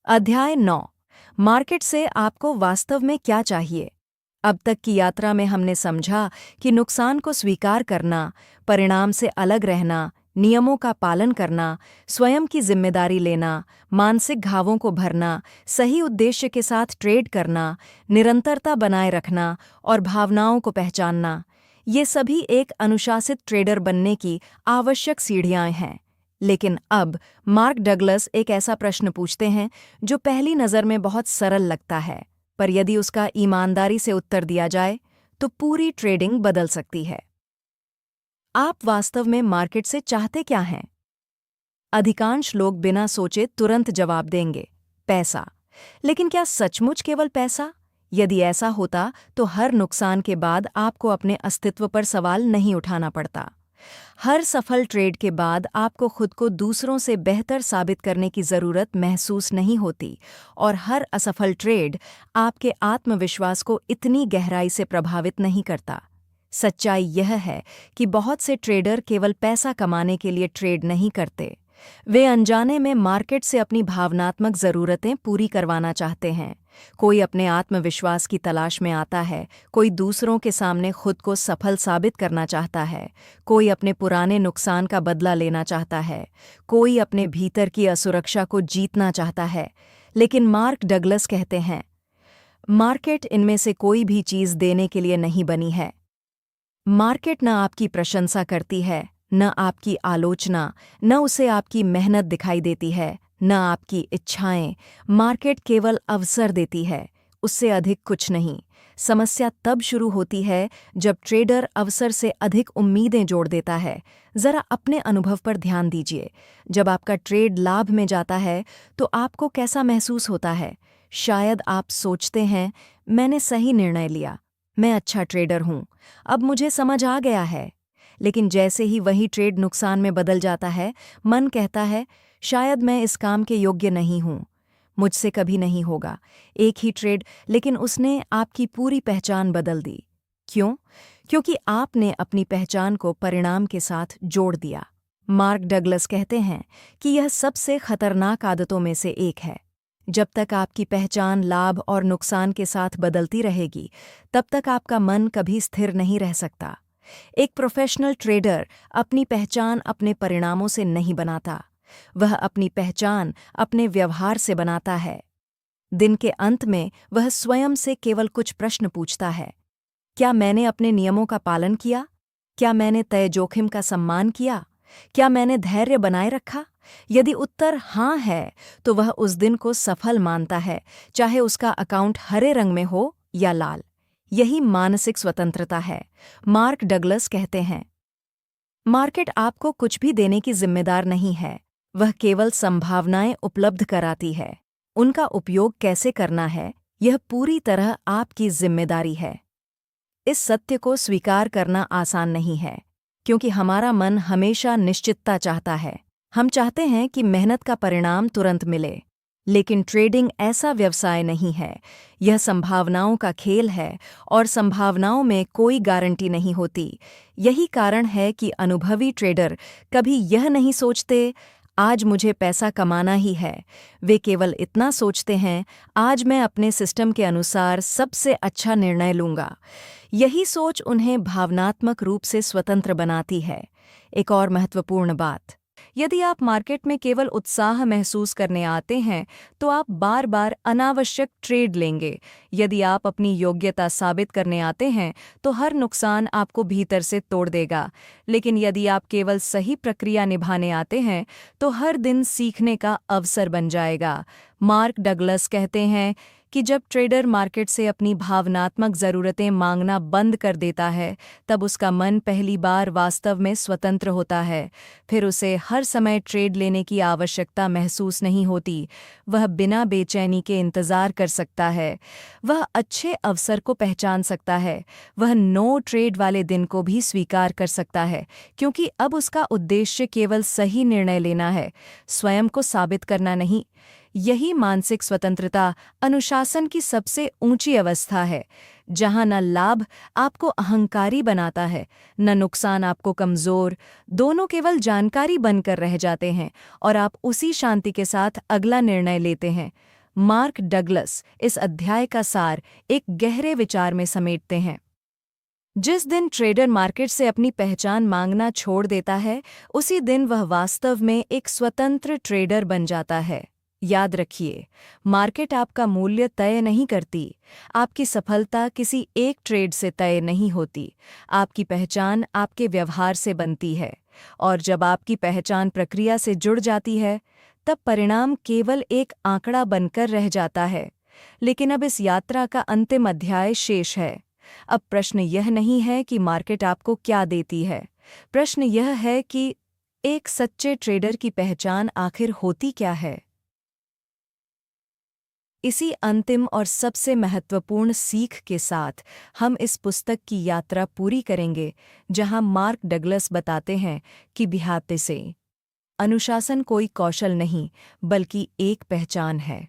अध्याय 9। मार्केट से आपको वास्तव में क्या चाहिए। अब तक की यात्रा में हमने समझा कि नुकसान को स्वीकार करना, परिणाम से अलग रहना, नियमों का पालन करना, स्वयं की जिम्मेदारी लेना, मानसिक घावों को भरना, सही उद्देश्य के साथ ट्रेड करना, निरंतरता बनाए रखना और भावनाओं को पहचानना, ये सभी एक अनुशासित ट्रेडर बनने की आवश्यक सीढ़ियां हैं। लेकिन अब मार्क डगलस एक ऐसा प्रश्न पूछते हैं जो पहली नज़र में बहुत सरल लगता है, पर यदि उसका ईमानदारी से उत्तर दिया जाए तो पूरी ट्रेडिंग बदल सकती है। आप वास्तव में मार्केट से चाहते क्या हैं? अधिकांश लोग बिना सोचे तुरंत जवाब देंगे, पैसा। लेकिन क्या सचमुच केवल पैसा? यदि ऐसा होता तो हर नुकसान के बाद आपको अपने अस्तित्व पर सवाल नहीं उठाना पड़ता। हर सफल ट्रेड के बाद आपको खुद को दूसरों से बेहतर साबित करने की ज़रूरत महसूस नहीं होती, और हर असफल ट्रेड आपके आत्मविश्वास को इतनी गहराई से प्रभावित नहीं करता। सच्चाई यह है कि बहुत से ट्रेडर केवल पैसा कमाने के लिए ट्रेड नहीं करते। वे अनजाने में मार्केट से अपनी भावनात्मक ज़रूरतें पूरी करवाना चाहते हैं। कोई अपने आत्मविश्वास की तलाश में आता है, कोई दूसरों के सामने खुद को सफल साबित करना चाहता है, कोई अपने पुराने नुकसान का बदला लेना चाहता है, कोई अपने भीतर की असुरक्षा को जीतना चाहता है। लेकिन मार्क डगलस कहते हैं, मार्केट इनमें से कोई भी चीज़ देने के लिए नहीं बनी है। मार्केट न आपकी प्रशंसा करती है, न आपकी आलोचना, न उसे आपकी मेहनत दिखाई देती है, न आपकी इच्छाएं। मार्केट केवल अवसर देती है, उससे अधिक कुछ नहीं। समस्या तब शुरू होती है जब ट्रेडर अवसर से अधिक उम्मीदें जोड़ देता है। जरा अपने अनुभव पर ध्यान दीजिए। जब आपका ट्रेड लाभ में जाता है तो आपको कैसा महसूस होता है? शायद आप सोचते हैं, मैंने सही निर्णय लिया, मैं अच्छा ट्रेडर हूं, अब मुझे समझ आ गया है। लेकिन जैसे ही वही ट्रेड नुकसान में बदल जाता है, मन कहता है, शायद मैं इस काम के योग्य नहीं हूं, मुझसे कभी नहीं होगा। एक ही ट्रेड, लेकिन उसने आपकी पूरी पहचान बदल दी। क्यों? क्योंकि आपने अपनी पहचान को परिणाम के साथ जोड़ दिया। मार्क डगलस कहते हैं कि यह सबसे खतरनाक आदतों में से एक है। जब तक आपकी पहचान लाभ और नुकसान के साथ बदलती रहेगी, तब तक आपका मन कभी स्थिर नहीं रह सकता। एक प्रोफेशनल ट्रेडर अपनी पहचान अपने परिणामों से नहीं बनाता, वह अपनी पहचान अपने व्यवहार से बनाता है। दिन के अंत में वह स्वयं से केवल कुछ प्रश्न पूछता है, क्या मैंने अपने नियमों का पालन किया? क्या मैंने तय जोखिम का सम्मान किया? क्या मैंने धैर्य बनाए रखा? यदि उत्तर हाँ है, तो वह उस दिन को सफल मानता है, चाहे उसका अकाउंट हरे रंग में हो या लाल। यही मानसिक स्वतंत्रता है। मार्क डगलस कहते हैं, मार्केट आपको कुछ भी देने की जिम्मेदार नहीं है, वह केवल संभावनाएं उपलब्ध कराती है। उनका उपयोग कैसे करना है, यह पूरी तरह आपकी जिम्मेदारी है। इस सत्य को स्वीकार करना आसान नहीं है, क्योंकि हमारा मन हमेशा निश्चितता चाहता है। हम चाहते हैं कि मेहनत का परिणाम तुरंत मिले। लेकिन ट्रेडिंग ऐसा व्यवसाय नहीं है, यह संभावनाओं का खेल है, और संभावनाओं में कोई गारंटी नहीं होती। यही कारण है कि अनुभवी ट्रेडर कभी यह नहीं सोचते, आज मुझे पैसा कमाना ही है। वे केवल इतना सोचते हैं, आज मैं अपने सिस्टम के अनुसार सबसे अच्छा निर्णय लूंगा। यही सोच उन्हें भावनात्मक रूप से स्वतंत्र बनाती है। एक और महत्वपूर्ण बात, यदि आप मार्केट में केवल उत्साह महसूस करने आते हैं तो आप बार बार अनावश्यक ट्रेड लेंगे। यदि आप अपनी योग्यता साबित करने आते हैं तो हर नुकसान आपको भीतर से तोड़ देगा। लेकिन यदि आप केवल सही प्रक्रिया निभाने आते हैं तो हर दिन सीखने का अवसर बन जाएगा। मार्क डगलस कहते हैं कि जब ट्रेडर मार्केट से अपनी भावनात्मक ज़रूरतें मांगना बंद कर देता है, तब उसका मन पहली बार वास्तव में स्वतंत्र होता है। फिर उसे हर समय ट्रेड लेने की आवश्यकता महसूस नहीं होती। वह बिना बेचैनी के इंतज़ार कर सकता है। वह अच्छे अवसर को पहचान सकता है। वह नो ट्रेड वाले दिन को भी स्वीकार कर सकता है, क्योंकि अब उसका उद्देश्य केवल सही निर्णय लेना है, स्वयं को साबित करना नहीं। यही मानसिक स्वतंत्रता अनुशासन की सबसे ऊंची अवस्था है, जहां न लाभ आपको अहंकारी बनाता है, न नुकसान आपको कमज़ोर। दोनों केवल जानकारी बनकर रह जाते हैं और आप उसी शांति के साथ अगला निर्णय लेते हैं। मार्क डगलस इस अध्याय का सार एक गहरे विचार में समेटते हैं। जिस दिन ट्रेडर मार्केट से अपनी पहचान मांगना छोड़ देता है, उसी दिन वह वास्तव में एक स्वतंत्र ट्रेडर बन जाता है। याद रखिए, मार्केट आपका मूल्य तय नहीं करती। आपकी सफलता किसी एक ट्रेड से तय नहीं होती। आपकी पहचान आपके व्यवहार से बनती है, और जब आपकी पहचान प्रक्रिया से जुड़ जाती है, तब परिणाम केवल एक आंकड़ा बनकर रह जाता है। लेकिन अब इस यात्रा का अंतिम अध्याय शेष है। अब प्रश्न यह नहीं है कि मार्केट आपको क्या देती है। प्रश्न यह है कि एक सच्चे ट्रेडर की पहचान आखिर होती क्या है। इसी अंतिम और सबसे महत्वपूर्ण सीख के साथ हम इस पुस्तक की यात्रा पूरी करेंगे, जहां मार्क डगलस बताते हैं कि बिहाते से अनुशासन कोई कौशल नहीं, बल्कि एक पहचान है।